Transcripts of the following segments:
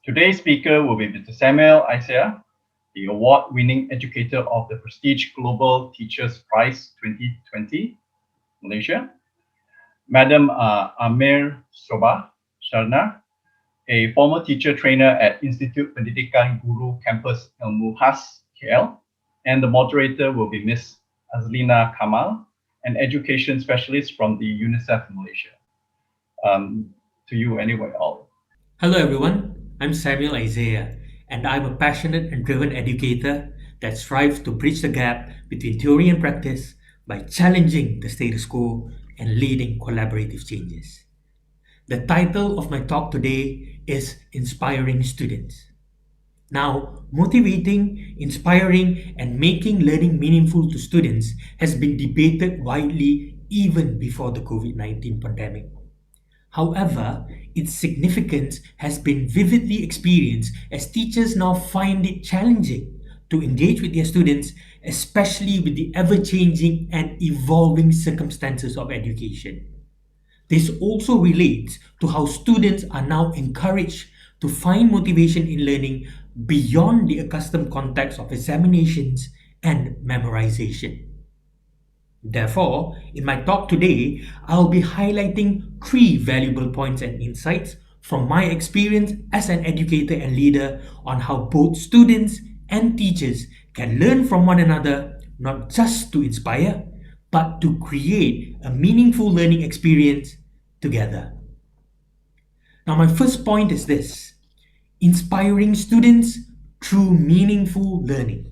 Today's speaker will be Mr. Samuel Isaiah, the award-winning educator of the Prestige Global Teachers Prize 2020, Malaysia. Madam Amir Shobha Sharna, a former teacher trainer at Institute Pendidikan Guru Campus Ilmu Khas, KL. And the moderator will be Ms. Azlina Kamal, an education specialist from the Unisef Malaysia. To you anyway, all. Hello everyone, I'm Samuel Isaiah, and I'm a passionate and driven educator that strives to bridge the gap between theory and practice by challenging the status quo and leading collaborative changes. The title of my talk today is Inspiring Students. Now, motivating, inspiring, and making learning meaningful to students has been debated widely even before the COVID-19 pandemic. However, its significance has been vividly experienced as teachers now find it challenging to engage with their students, especially with the ever changing and evolving circumstances of education. This also relates to how students are now encouraged to find motivation in learning beyond the accustomed context of examinations and memorization. Therefore, in my talk today, I'll be highlighting three valuable points and insights from my experience as an educator and leader on how both students and teachers can learn from one another, not just to inspire, but to create a meaningful learning experience together. Now, my first point is this: inspiring students through meaningful learning.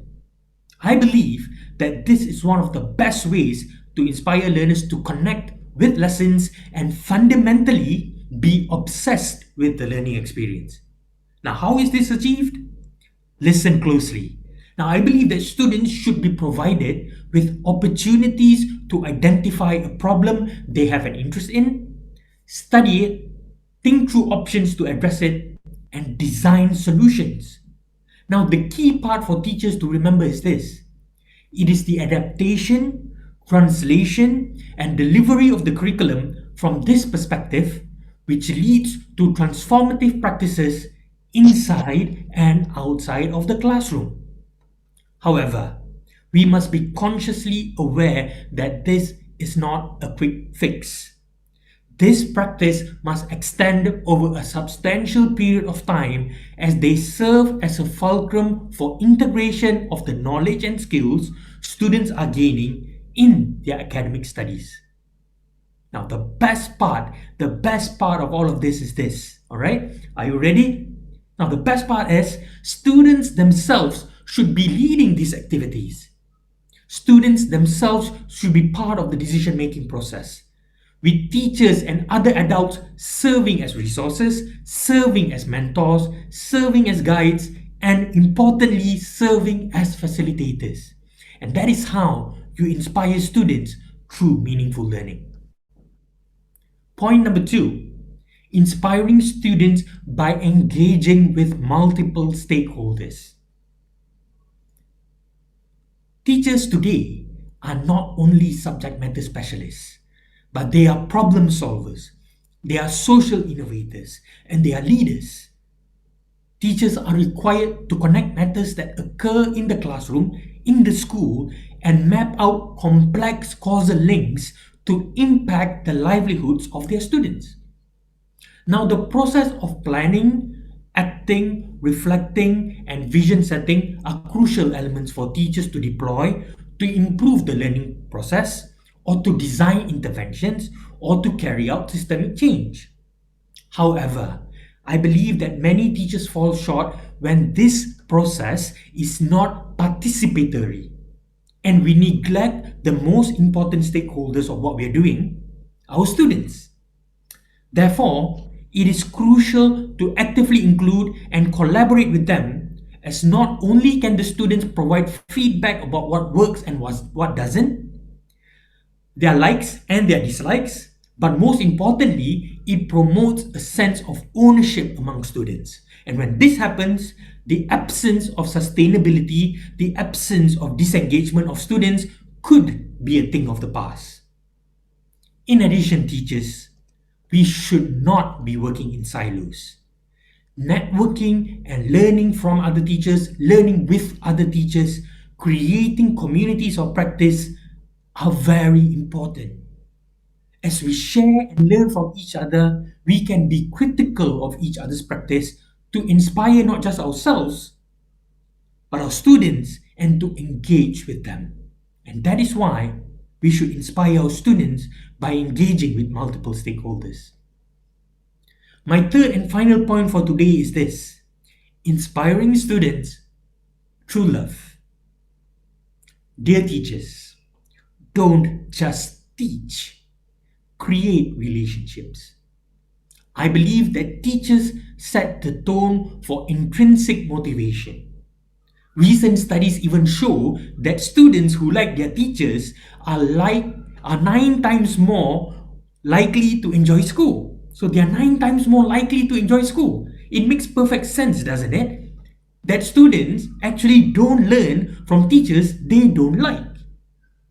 I believe that this is one of the best ways to inspire learners to connect with lessons and fundamentally be obsessed with the learning experience. Now, how is this achieved? Listen closely. Now, I believe that students should be provided with opportunities to identify a problem they have an interest in, study it, think through options to address it, and design solutions. Now, the key part for teachers to remember is this: it is the adaptation, translation, and delivery of the curriculum from this perspective which leads to transformative practices inside and outside of the classroom. However, we must be consciously aware that this is not a quick fix. This practice must extend over a substantial period of time as they serve as a fulcrum for integration of the knowledge and skills students are gaining in their academic studies. Now, the best part of all of this is this, all right? Are you ready? Now, the best part is students themselves should be leading these activities. Students themselves should be part of the decision-making process, with teachers and other adults serving as resources, serving as mentors, serving as guides, and importantly, serving as facilitators. And that is how you inspire students through meaningful learning. Point number two: inspiring students by engaging with multiple stakeholders. Teachers today are not only subject matter specialists, but they are problem solvers, they are social innovators, and they are leaders. Teachers are required to connect matters that occur in the classroom, in the school, and map out complex causal links to impact the livelihoods of their students. Now, the process of planning, acting, reflecting, and vision setting are crucial elements for teachers to deploy to improve the learning process, or to design interventions, or to carry out systemic change. However, I believe that many teachers fall short when this process is not participatory, and we neglect the most important stakeholders of what we are doing, our students. Therefore, it is crucial to actively include and collaborate with them, as not only can the students provide feedback about what works and what doesn't, their likes and their dislikes, but most importantly, it promotes a sense of ownership among students. And when this happens, the absence of sustainability, the absence of disengagement of students could be a thing of the past. In addition, teachers, we should not be working in silos. networking and learning from other teachers, learning with other teachers, creating communities of practice are very important. As we share and learn from each other, we can be critical of each other's practice to inspire not just ourselves, but our students and to engage with them. And that is why we should inspire our students by engaging with multiple stakeholders. My third and final point for today is this: inspiring students through love. Dear teachers, don't just teach, create relationships. I believe that teachers set the tone for intrinsic motivation. Recent studies even show that students who like their teachers are 9 times more likely to enjoy school. So they are 9 times more likely to enjoy school. It makes perfect sense, doesn't it? That students actually don't learn from teachers they don't like.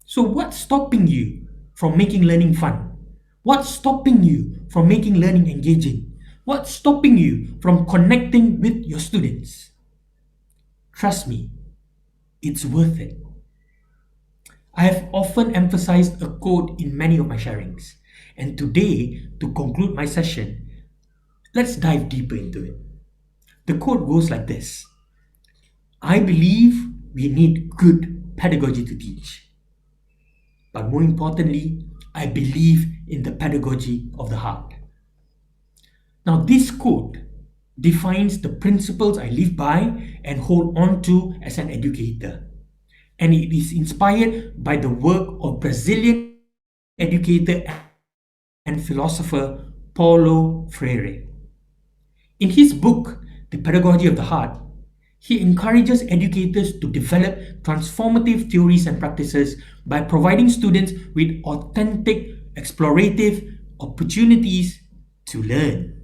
So what's stopping you from making learning fun? What's stopping you from making learning engaging? What's stopping you from connecting with your students? Trust me, it's worth it. I have often emphasized a quote in many of my sharings, and today, to conclude my session, let's dive deeper into it. The quote goes like this: I believe we need good pedagogy to teach. But more importantly, I believe in the pedagogy of the heart. Now, this quote defines the principles I live by and hold on to as an educator. And it is inspired by the work of Brazilian educator and philosopher Paulo Freire. In his book, The Pedagogy of the Heart, he encourages educators to develop transformative theories and practices by providing students with authentic, explorative opportunities to learn.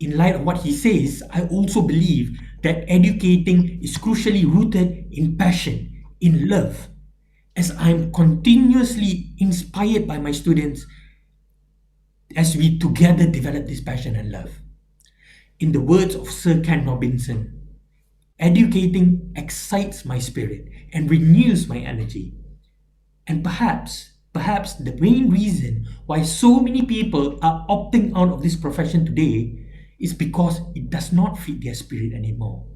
In light of what he says, I also believe that educating is crucially rooted in passion, in love, as I'm continuously inspired by my students as we together develop this passion and love. In the words of Sir Ken Robinson, educating excites my spirit and renews my energy. And perhaps the main reason why so many people are opting out of this profession today is because it does not feed their spirit anymore.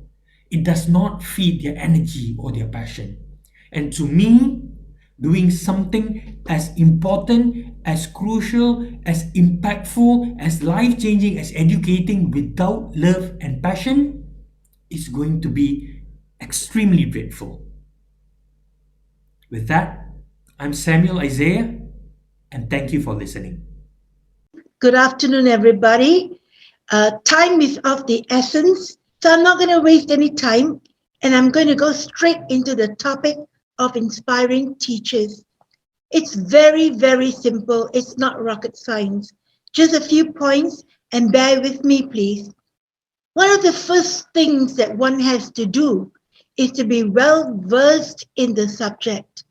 It does not feed their energy or their passion. And to me, doing something as important, as crucial, as impactful, as life-changing as educating without love and passion is going to be extremely dreadful. With that, I'm Samuel Isaiah, and thank you for listening. Good afternoon, everybody. Time is of the essence, so I'm not going to waste any time, and I'm going to go straight into the topic of inspiring teachers. It's very, very simple. It's not rocket science. Just a few points, and bear with me, please. One of the first things that one has to do is to be well versed in the subject.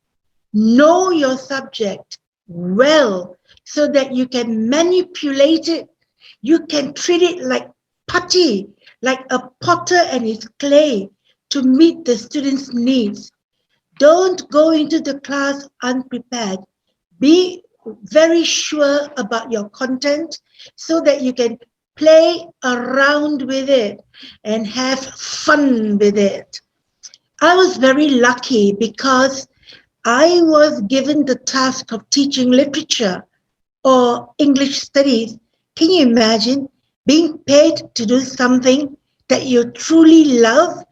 Know your subject well so that you can manipulate it. You can treat it like putty, like a potter and his clay to meet the students' needs. Don't go into the class unprepared. Be very sure about your content so that you can play around with it and have fun with it. I was very lucky because I was given the task of teaching literature or English studies. Can you imagine being paid to do something that you truly love,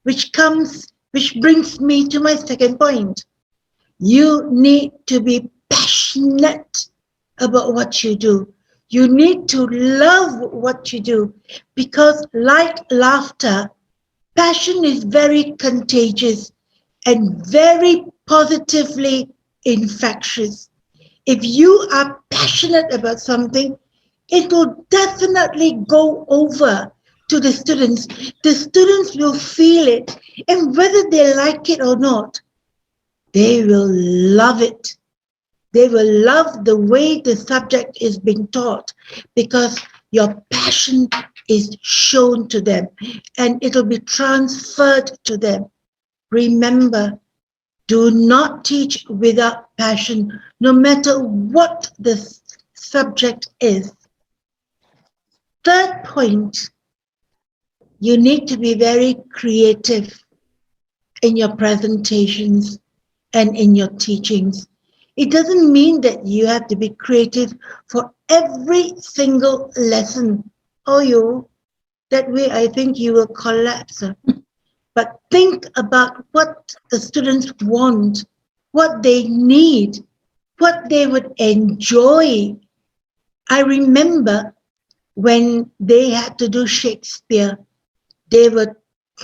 which brings me to my second point. You need to be passionate about what you do. You need to love what you do because, like laughter, passion is very contagious and very positively infectious. If you are passionate about something, it will definitely go over to the students. The students will feel it, and whether they like it or not, they will love it. They will love the way the subject is being taught because your passion is shown to them and it'll be transferred to them. Remember, do not teach without passion, no matter what the subject is. Third point, you need to be very creative in your presentations and in your teachings. It doesn't mean that you have to be creative for every single lesson. Oh, that way I think you will collapse. But think about what the students want, what they need, what they would enjoy. I remember when they had to do Shakespeare, they were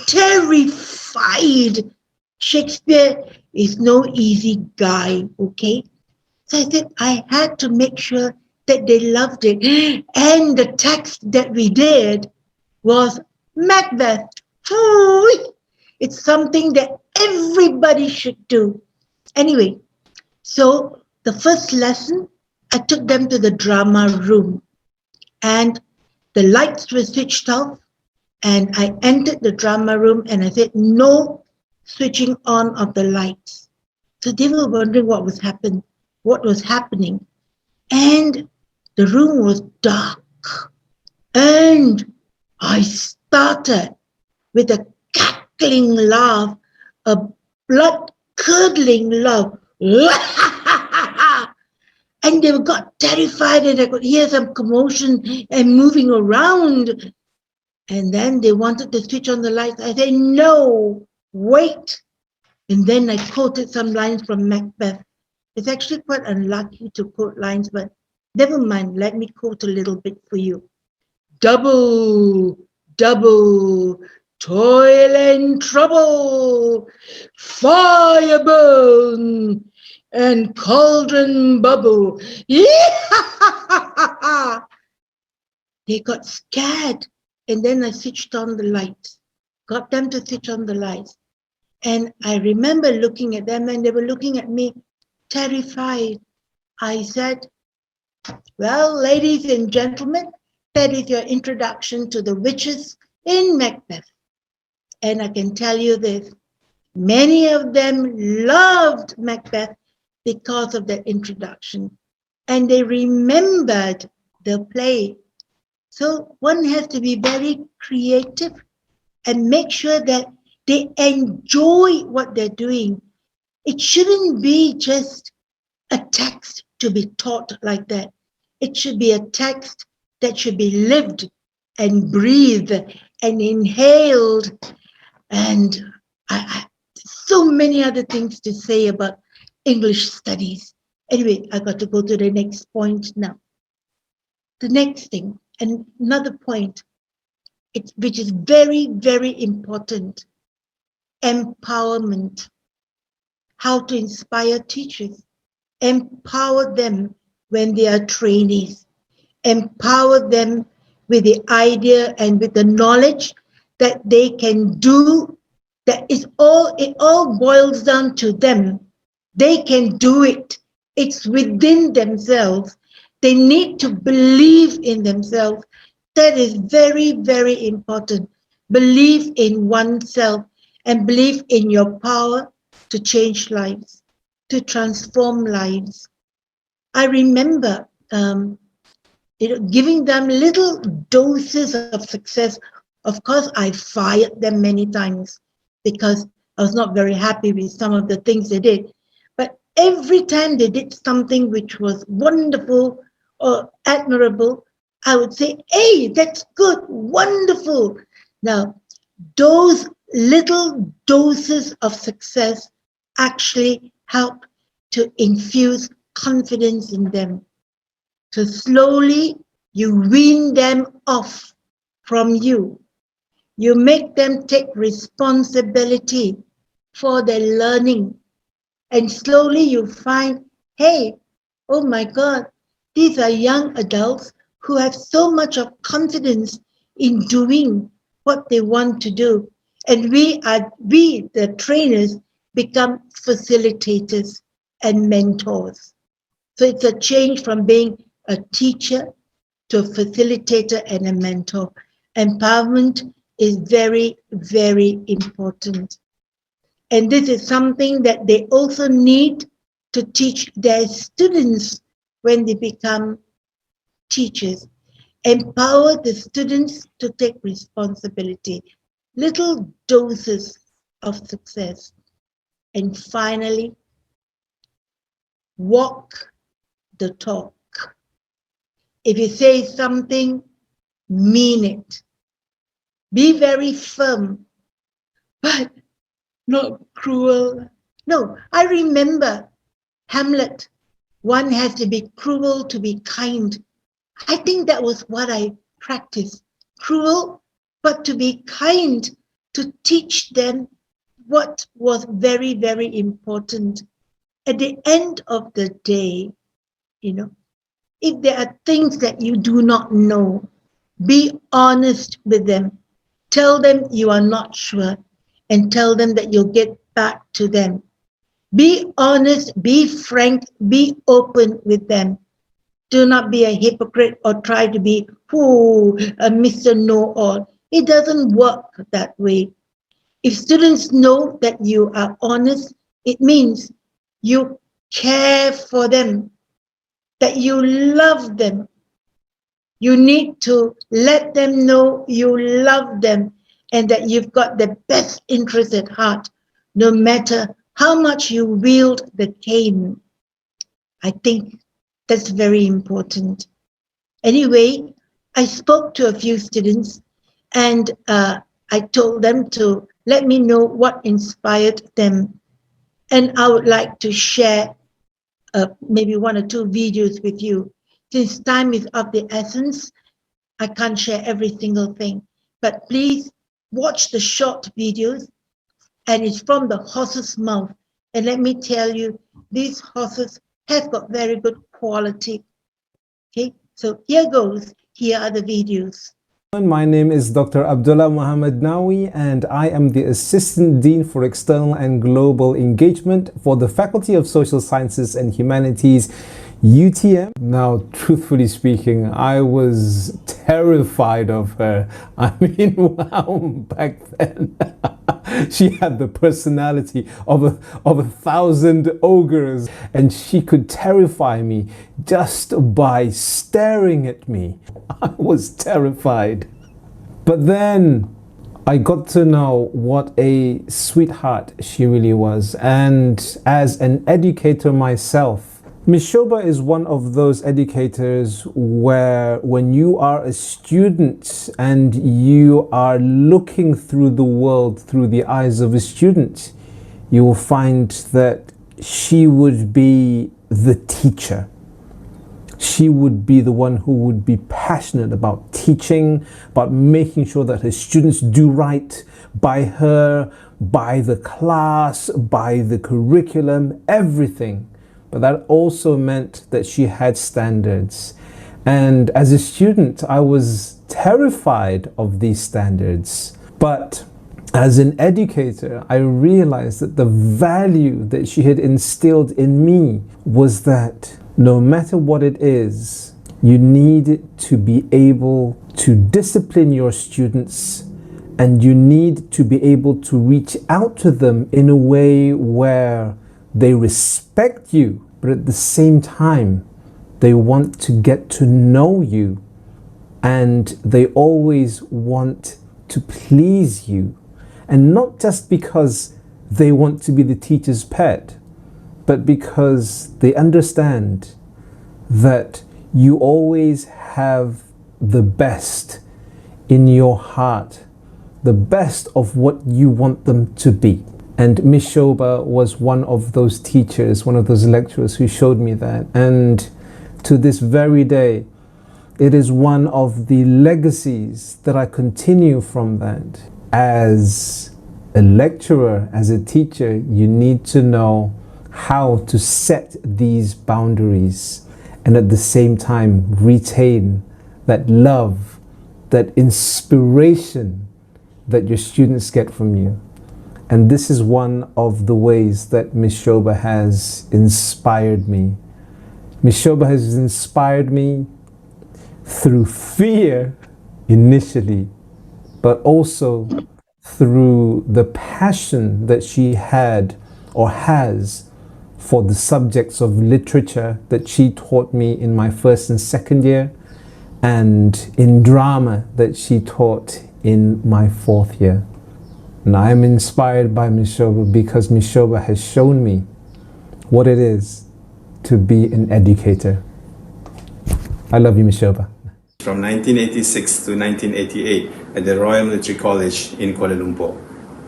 terrified. Shakespeare is no easy guy, okay? So I said, I had to make sure that they loved it. And the text that we did was Macbeth. It's something that everybody should do. Anyway, so the first lesson, I took them to the drama room and the lights were switched off and I entered the drama room and I said, no switching on of the lights. So they were wondering what was happening. And the room was dark. And I started with a cackling laugh, a blood-curdling laugh. And they got terrified and I could hear some commotion and moving around. And then they wanted to switch on the lights. I said, no, wait. And then I quoted some lines from Macbeth. It's actually quite unlucky to quote lines, but never mind, let me quote a little bit for you. Double, double, toil and trouble, fire burn, and cauldron bubble. They got scared. And then I switched on the lights, got them to switch on the lights. And I remember looking at them and they were looking at me terrified. I said, well, ladies and gentlemen, that is your introduction to the witches in Macbeth. And I can tell you this, many of them loved Macbeth because of that introduction. And they remembered the play. So one has to be very creative and make sure that they enjoy what they're doing. It shouldn't be just a text to be taught like that. It should be a text that should be lived and breathed and inhaled. And so many other things to say about English studies. Anyway, I got to go to the next point now. The next thing, and another point, which is very, very important, empowerment. How to inspire teachers. Empower them when they are trainees. Empower them with the idea and with the knowledge that they can do. It all boils down to them. They can do it. It's within themselves. They need to believe in themselves. That is very, very important. Believe in oneself and believe in your power to change lives, to transform lives. I remember giving them little doses of success. Of course, I fired them many times because I was not very happy with some of the things they did. But every time they did something which was wonderful or admirable, I would say, hey, that's good, wonderful. Now, those little doses of success actually help to infuse confidence in them. So slowly you wean them off from you. You make them take responsibility for their learning. And slowly you find, hey, oh my God, these are young adults who have so much of confidence in doing what they want to do. And we, the trainers, become facilitators and mentors. So it's a change from being a teacher to a facilitator and a mentor. Empowerment is very, very important. And this is something that they also need to teach their students when they become teachers. Empower the students to take responsibility. Little doses of success. And finally, walk the talk. If you say something, mean it. Be very firm, but not cruel. No, I remember Hamlet. One has to be cruel to be kind. I think that was what I practiced. Cruel, but to be kind, to teach them what was very, very important. At the end of the day, if there are things that you do not know, be honest with them. Tell them you are not sure and tell them that you'll get back to them. Be honest, be frank, be open with them. Do not be a hypocrite or try to be a Mr. Know-all. It doesn't work that way. If students know that you are honest, it means you care for them, that you love them. You need to let them know you love them and that you've got the best interest at heart, no matter how much you wield the cane. I think that's very important. Anyway, I spoke to a few students and I told them to let me know what inspired them. And I would like to share maybe one or two videos with you. Since time is of the essence, I can't share every single thing. But please watch the short videos, and it's from the horse's mouth. And let me tell you, these horses have got very good quality. Okay, so here goes. Here are the videos. My name is Dr. Abdullah Muhammad Nawi, and I am the Assistant Dean for External and Global Engagement for the Faculty of Social Sciences and Humanities, UTM. Now, truthfully speaking, I was terrified of her. I mean, wow, back then. She had the personality of a 1,000 ogres, and she could terrify me just by staring at me. I was terrified. But then I got to know what a sweetheart she really was. And as an educator myself, Ms. Shobha is one of those educators where when you are a student and you are looking through the world through the eyes of a student, you will find that she would be the teacher. She would be the one who would be passionate about teaching, about making sure that her students do right by her, by the class, by the curriculum, everything. But that also meant that she had standards. And as a student, I was terrified of these standards. But as an educator, I realized that the value that she had instilled in me was that no matter what it is, you need to be able to discipline your students, and you need to be able to reach out to them in a way where they respect you, but at the same time, they want to get to know you, and they always want to please you. And not just because they want to be the teacher's pet, but because they understand that you always have the best in your heart, the best of what you want them to be. And Ms. Shobha was one of those teachers, one of those lecturers who showed me that. And to this very day, it is one of the legacies that I continue from that. As a lecturer, as a teacher, you need to know how to set these boundaries and at the same time retain that love, that inspiration that your students get from you. And this is one of the ways that Ms. Shobha has inspired me. Ms. Shobha has inspired me through fear initially, but also through the passion that she had or has for the subjects of literature that she taught me in my first and second year, and in drama that she taught in my fourth year. And I am inspired by Ms. Shobha because Ms. Shobha has shown me what it is to be an educator. I love you, Ms. Shobha. From 1986 to 1988 at the Royal Military College in Kuala Lumpur.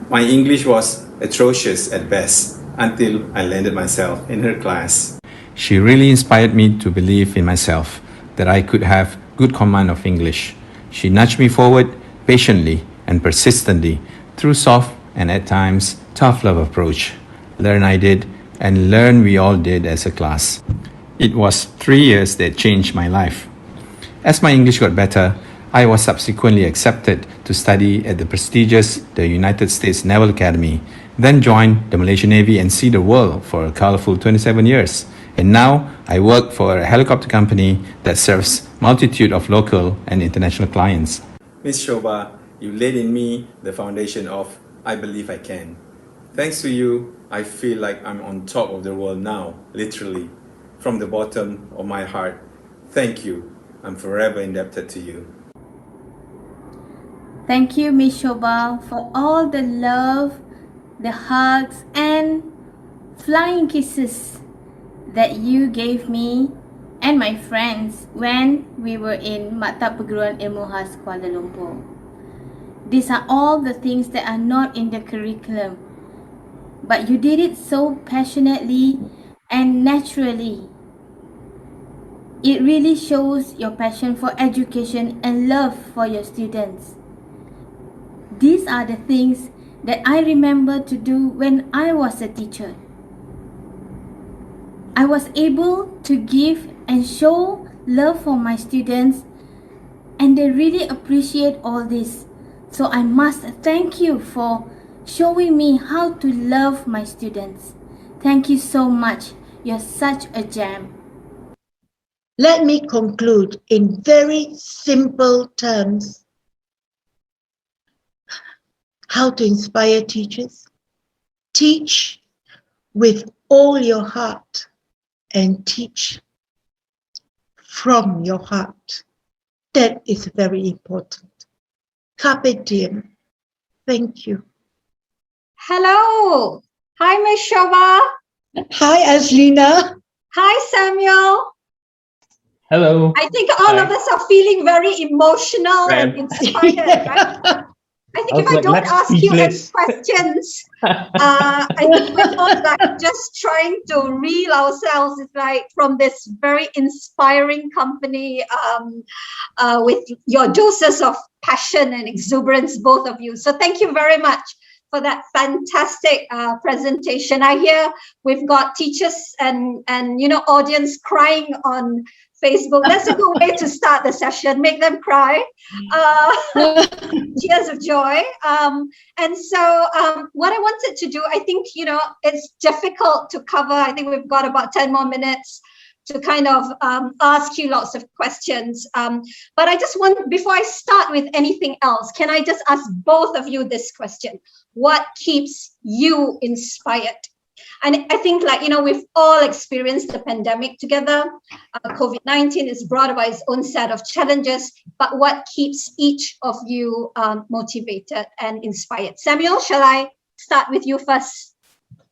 My English was atrocious at best until I landed myself in her class. She really inspired me to believe in myself, that I could have good command of English. She nudged me forward patiently and persistently through soft and at times tough love approach. Learn I did, and learn we all did as a class. It was 3 years that changed my life. As my English got better, I was subsequently accepted to study at the prestigious the United States Naval Academy, then joined the Malaysian Navy and see the world for a colorful 27 years. And now I work for a helicopter company that serves multitude of local and international clients. Ms. Shobha, you laid in me the foundation of I believe I can. Thanks to you, I feel like I'm on top of the world now, literally. From the bottom of my heart, thank you. I'm forever indebted to you. Thank you, Miss Shobha, for all the love, the hugs, and flying kisses that you gave me and my friends when we were in Maktab Perguruan Ilmu Khas Kuala Lumpur. These are all the things that are not in the curriculum, but you did it so passionately and naturally. It really shows your passion for education and love for your students. These are the things that I remember to do when I was a teacher. I was able to give and show love for my students, and they really appreciate all this. So I must thank you for showing me how to love my students. Thank you so much. You're such a gem. Let me conclude in very simple terms how to inspire teachers. Teach with all your heart and teach from your heart. That is very important. Carpe diem. Thank you. Hello. Hi, Ms. Shobha. Hi, Azlina. Hi, Samuel. Hello. I think all of us are feeling very emotional and inspired, right? I think if I don't ask you any questions, I think we're all like just trying to reel ourselves like from this very inspiring company with your doses of passion and exuberance, both of you. So thank you very much for that fantastic presentation. I hear we've got teachers and audience crying on Facebook. That's a good way to start the session. Make them cry. Tears of joy. And so what I wanted to do, I think, it's difficult to cover. I think we've got about 10 more minutes to kind of ask you lots of questions. But I just want, before I start with anything else, can I just ask both of you this question? What keeps you inspired? And I think, we've all experienced the pandemic together. COVID-19 has brought about its own set of challenges, but what keeps each of you motivated and inspired? Samuel, shall I start with you first?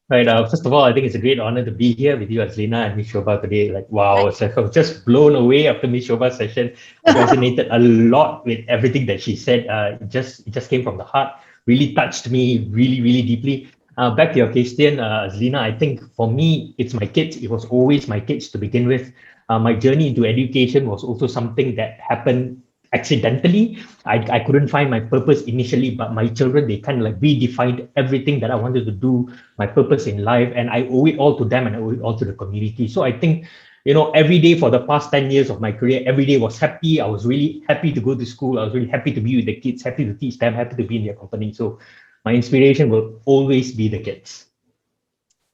Right. First of all, I think it's a great honor to be here with you, Azlina and Ms. Shobha today. Wow, it's like I was just blown away after Ms. Shobha's session. I resonated a lot with everything that she said. It just came from the heart. Really touched me really, really deeply. Back to your question, Azlina, I think for me, it's my kids. It was always my kids to begin with. My journey into education was also something that happened accidentally. I couldn't find my purpose initially, but my children, they kind of like redefined everything that I wanted to do, my purpose in life, and I owe it all to them and I owe it all to the community. So I think, every day for the past 10 years of my career, every day was happy. I was really happy to go to school. I was really happy to be with the kids, happy to teach them, happy to be in their company. So my inspiration will always be the kids.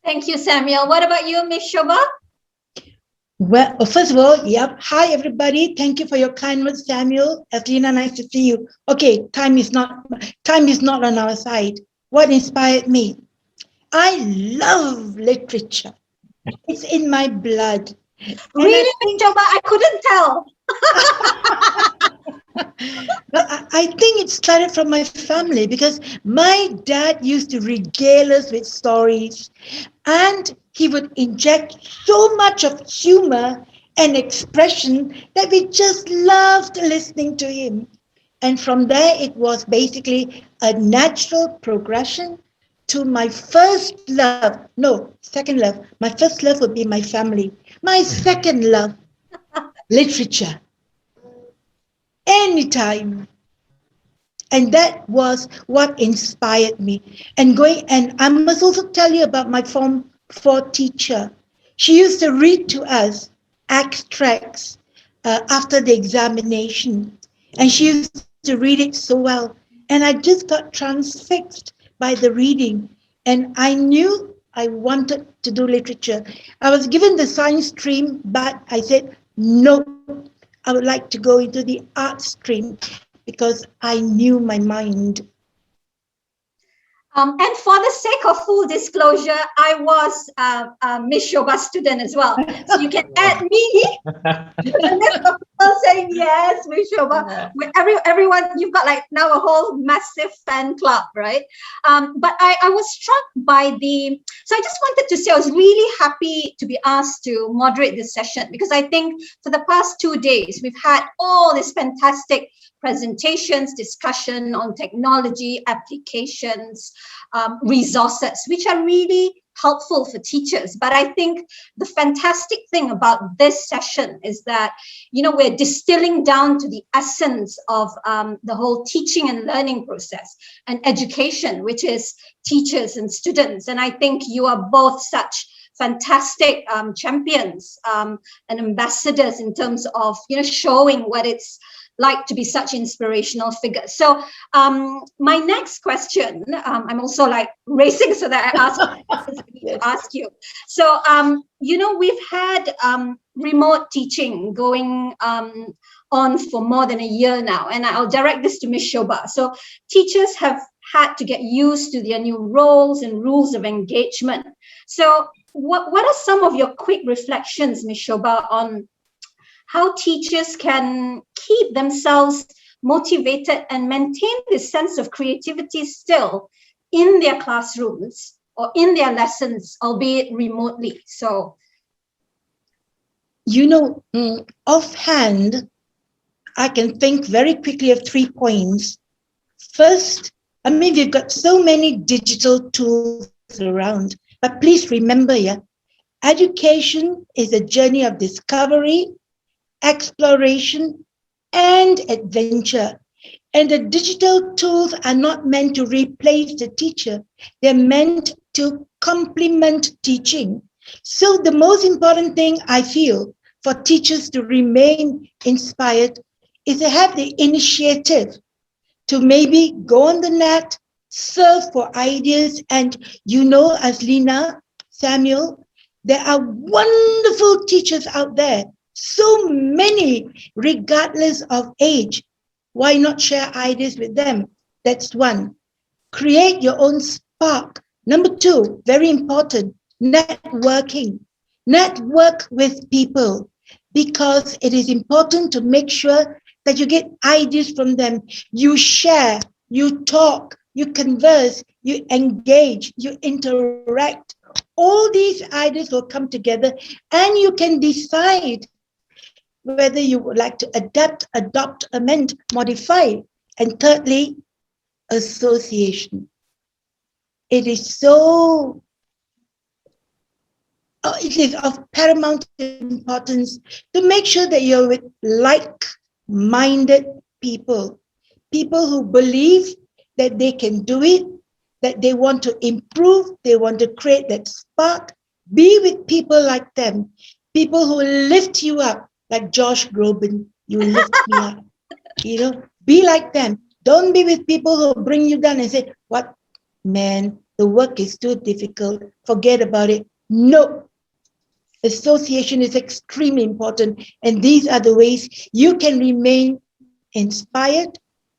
Thank you, Samuel. What about you, Ms. Shobha? Well, first of all, yep. Hi, everybody. Thank you for your kind words, Samuel. Azlina, nice to see you. Okay, time is not on our side. What inspired me? I love literature. It's in my blood. Really, Miss Shobha? I couldn't tell. I think it started from my family because my dad used to regale us with stories, and he would inject so much of humor and expression that we just loved listening to him. And from there, it was basically a natural progression to my first love. No, second love. My first love would be my family. My second love, literature. Anytime. And that was what inspired me. And I must also tell you about my Form 4 teacher. She used to read to us extracts after the examination, and she used to read it so well. And I just got transfixed by the reading, and I knew I wanted to do literature. I was given the science stream, but I said, no, I would like to go into the art stream because I knew my mind. And for the sake of full disclosure, I was Miss Shobha's student as well. So you can add me to the list of people saying yes, Miss Shobha. With everyone, you've got like now a whole massive fan club, right? But I was struck by so I just wanted to say I was really happy to be asked to moderate this session, because I think for the past 2 days, we've had all this fantastic presentations, discussion on technology, applications, resources, which are really helpful for teachers. But I think the fantastic thing about this session is that, we're distilling down to the essence of the whole teaching and learning process and education, which is teachers and students. And I think you are both such fantastic champions and ambassadors in terms of, showing what it's like to be such inspirational figures. So my next question, I'm also like racing so that I ask you. So, we've had remote teaching going on for more than a year now, and I'll direct this to Ms. Shobha. So teachers have had to get used to their new roles and rules of engagement. So what are some of your quick reflections, Ms. Shobha, on how teachers can keep themselves motivated and maintain this sense of creativity still in their classrooms or in their lessons, albeit remotely? So, offhand, I can think very quickly of 3 points. First, we've got so many digital tools around, but please remember, education is a journey of discovery, exploration, and adventure. And the digital tools are not meant to replace the teacher. They're meant to complement teaching. So the most important thing I feel for teachers to remain inspired is to have the initiative to maybe go on the net, search for ideas. And Azlina, Samuel, there are wonderful teachers out there. So many, regardless of age. Why not share ideas with them? That's one. Create your own spark. Number 2, very important, networking. Network with people, because it is important to make sure that you get ideas from them. You share, you talk, you converse, you engage, you interact. All these ideas will come together, and you can decide whether you would like to adapt, adopt, amend, modify. And thirdly, association. It is of paramount importance to make sure that you're with like-minded people who believe that they can do it, that they want to improve, they want to create that spark. Be with people like them, people who lift you up. Like Josh Groban, you lift me up. Be like them. Don't be with people who bring you down and say, what, man, the work is too difficult. Forget about it. No. association is extremely important. And these are the ways you can remain inspired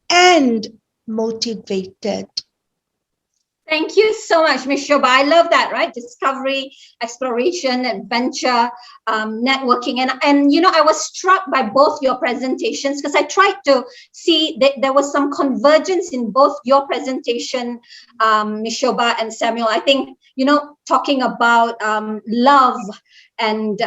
and motivated. Thank you so much, Ms. Shobha. I love that, right? Discovery, exploration, adventure, networking. And you know, I was struck by both your presentations because I tried to see that there was some convergence in both your presentation, Ms. Shobha and Samuel. I think, you know, talking about love and,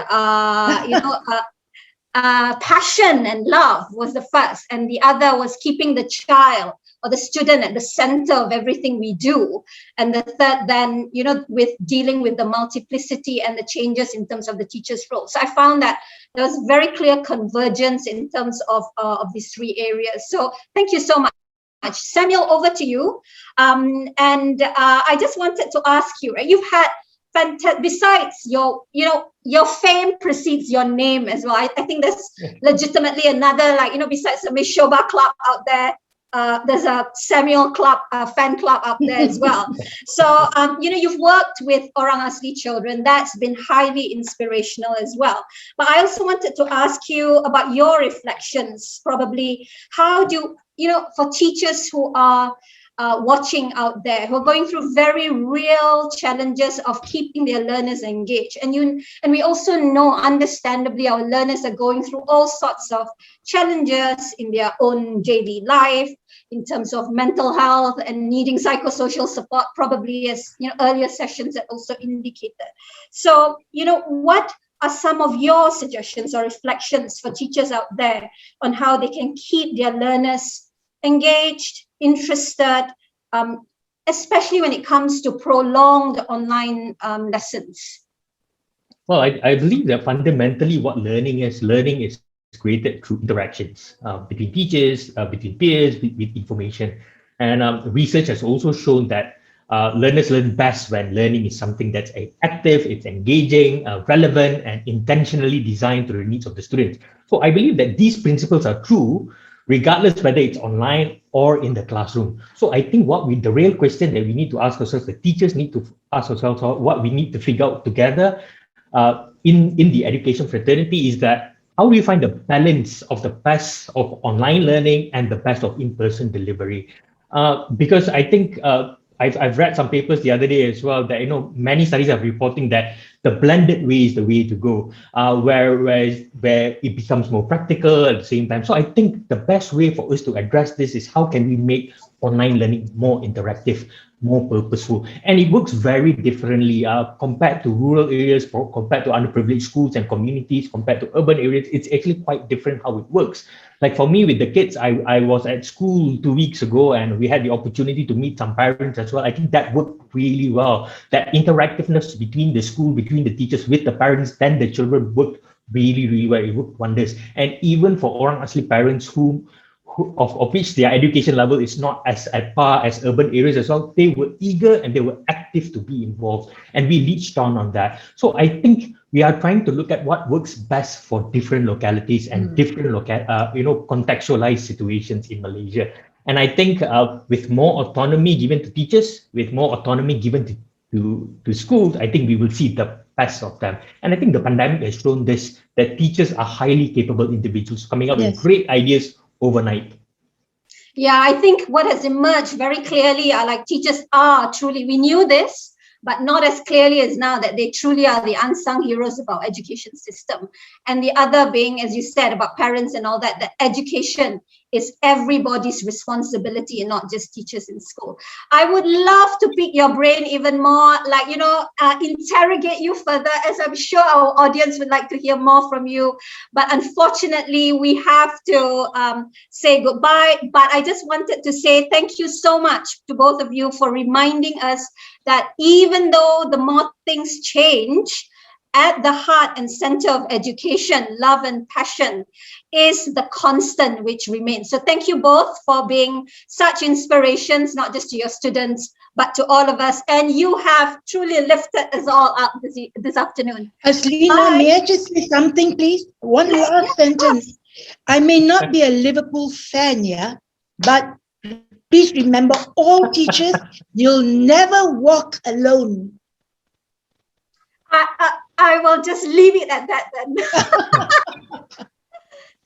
passion and love was the first. And the other was keeping the child or the student at the center of everything we do. And the third then, you know, with dealing with the multiplicity and the changes in terms of the teacher's role. So I found that there was very clear convergence in terms of these three areas. So thank you so much. Samuel, over to you. I just wanted to ask you, right? You've had besides your, you know, your fame precedes your name as well. I think there's legitimately another, like, you know, besides the Miss Shobha Club out there, there's a Samuel Club, fan club out there as well. So, you know, you've worked with Orang Asli children. That's been highly inspirational as well. But I also wanted to ask you about your reflections, probably. How do, you know, for teachers who are watching out there, who are going through very real challenges of keeping their learners engaged. And we also know, understandably, our learners are going through all sorts of challenges in their own daily life, in terms of mental health and needing psychosocial support, probably, as you know, earlier sessions have also indicated. So, you know, what are some of your suggestions or reflections for teachers out there on how they can keep their learners engaged, interested, especially when it comes to prolonged online lessons? Well, I believe that fundamentally what learning is created through interactions between teachers, between peers, with information. And research has also shown that learners learn best when learning is something that's active, it's engaging, relevant, and intentionally designed to the needs of the students. So I believe that these principles are true regardless whether it's online or in the classroom. So I think the real question that we need to ask ourselves, the teachers need to ask ourselves, what we need to figure out together in the education fraternity is that how do we find the balance of the best of online learning and the best of in-person delivery? Because I think I've read some papers the other day as well that, you know, many studies are reporting that the blended way is the way to go, where it becomes more practical at the same time. So I think the best way for us to address this is how can we make online learning more interactive, more purposeful. And it works very differently compared to rural areas, compared to underprivileged schools and communities, compared to urban areas. It's actually quite different how it works. Like for me with the kids, I was at school 2 weeks ago and we had the opportunity to meet some parents as well. I think that worked really well. That interactiveness between the school, between the teachers, with the parents, then the children worked really, really well. It worked wonders. And even for Orang Asli parents of which their education level is not as at par as urban areas as well, they were eager and they were active to be involved, and we reached on that. So I think we are trying to look at what works best for different localities and different contextualized situations in Malaysia. And I think with more autonomy given to teachers, with more autonomy given to schools, I think we will see the best of them. And I think the pandemic has shown this, that teachers are highly capable individuals coming up with great ideas overnight. Yeah, I think what has emerged very clearly are like teachers are truly, we knew this, but not as clearly as now, that they truly are the unsung heroes of our education system. And the other being, as you said, about parents and all that, that education is everybody's responsibility and not just teachers in school. I would love to pick your brain even more, like, interrogate you further, as I'm sure our audience would like to hear more from you. But unfortunately, we have to say goodbye. But I just wanted to say thank you so much to both of you for reminding us that even though the more things change, at the heart and center of education, love and passion is the constant which remains. So thank you both for being such inspirations, not just to your students, but to all of us. And you have truly lifted us all up this afternoon. Azlina, may I just say something, please? One last sentence. I may not be a Liverpool fan, but please remember, all teachers, you'll never walk alone. I will just leave it at that then.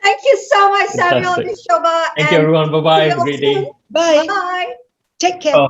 Thank you so much, Samuel and Fantastic. Shobha. Thank you, everyone. Bye-bye. Have a great day. Bye. Bye. Take care. Oh,